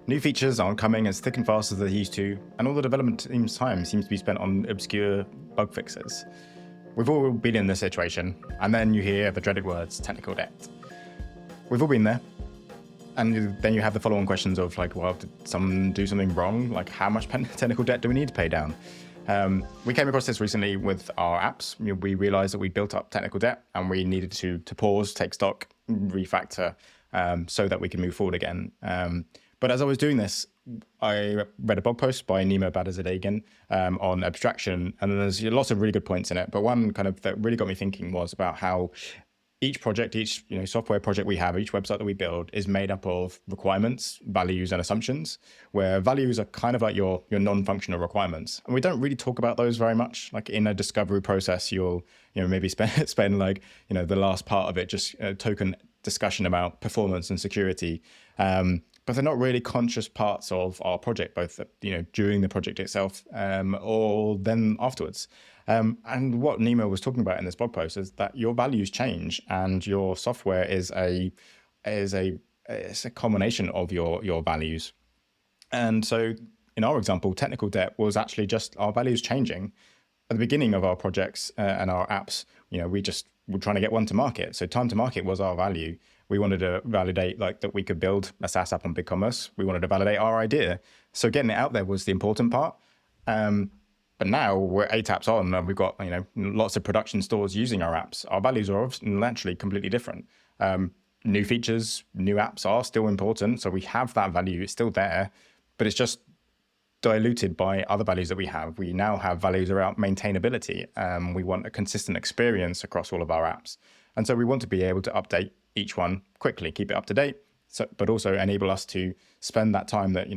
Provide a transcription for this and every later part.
New features aren't coming as thick and fast as they used to, and all the development team's time seems to be spent on obscure bug fixes. We've all been in this situation, and then you hear the dreaded words, technical debt. We've all been there. And then you have the follow-on questions of like, well, did someone do something wrong? Like, how much technical debt do we need to pay down? We came across this recently with our apps. We realized that we built up technical debt and we needed to pause, take stock, refactor, so that we can move forward again. But as I was doing this, I read a blog post by Nima Badazadeghian on abstraction, and there's lots of really good points in it. But one kind of that really got me thinking was about how each project, each software project we have, each website that we build is made up of requirements, values, and assumptions, where values are kind of like your non-functional requirements. And we don't really talk about those very much. Like in a discovery process, you'll maybe spend like the last part of it just token discussion about performance and security. But they're not really conscious parts of our project, both during the project itself or then afterwards. And what Nima was talking about in this blog post is that your values change, and your software is a combination of your values. And so, in our example, technical debt was actually just our values changing. At the beginning of our projects and our apps, we're trying to get one to market. So time to market was our value. We wanted to validate that we could build a SaaS app on BigCommerce. We wanted to validate our idea. So getting it out there was the important part. But now we're 8 apps on, and we've got lots of production stores using our apps. Our values are naturally completely different. New features, new apps are still important. So we have that value, it's still there, but it's just diluted by other values that we have. We now have values around maintainability. We want a consistent experience across all of our apps. And so we want to be able to update each one quickly, keep it up to date, but also enable us to spend that time that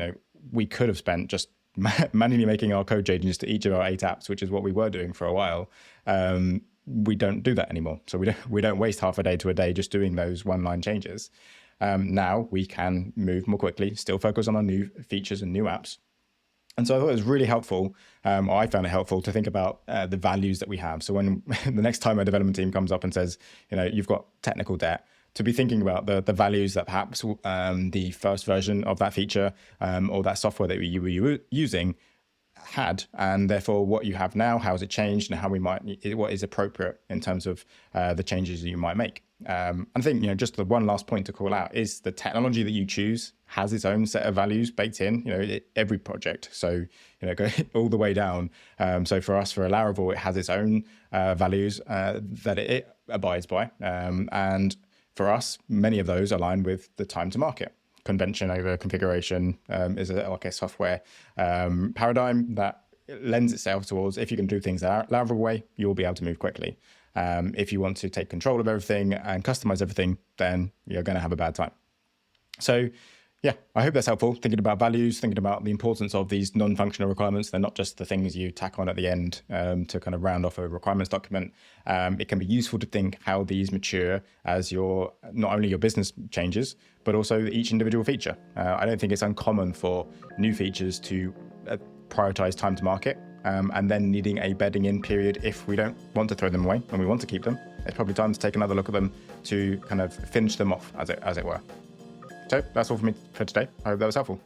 we could have spent just manually making our code changes to each of our 8 apps, which is what we were doing for a while. We don't do that anymore. So we don't waste half a day to a day just doing those one-line changes. Now we can move more quickly, still focus on our new features and new apps. And so I thought it was really helpful, or I found it helpful to think about the values that we have. So when the next time a development team comes up and says, you've got technical debt, to be thinking about the values that perhaps the first version of that feature or that software that you were using had, and therefore what you have now, how has it changed, and what is appropriate in terms of the changes that you might make. And I think just the one last point to call out is the technology that you choose has its own set of values baked in. Every project, so go all the way down. So for us, for Laravel, it has its own values that it abides by, and for us, many of those align with the time to market. Convention over configuration is like a software paradigm that lends itself towards, if you can do things the Laravel way, you'll be able to move quickly. If you want to take control of everything and customize everything, then you're going to have a bad time. So yeah, I hope that's helpful, thinking about values, thinking about the importance of these non-functional requirements. They're not just the things you tack on at the end to kind of round off a requirements document. It can be useful to think how these mature as not only your business changes, but also each individual feature. I don't think it's uncommon for new features to prioritize time to market and then needing a bedding in period if we don't want to throw them away and we want to keep them. It's probably time to take another look at them to kind of finish them off, as it were. So that's all for me for today. I hope that was helpful.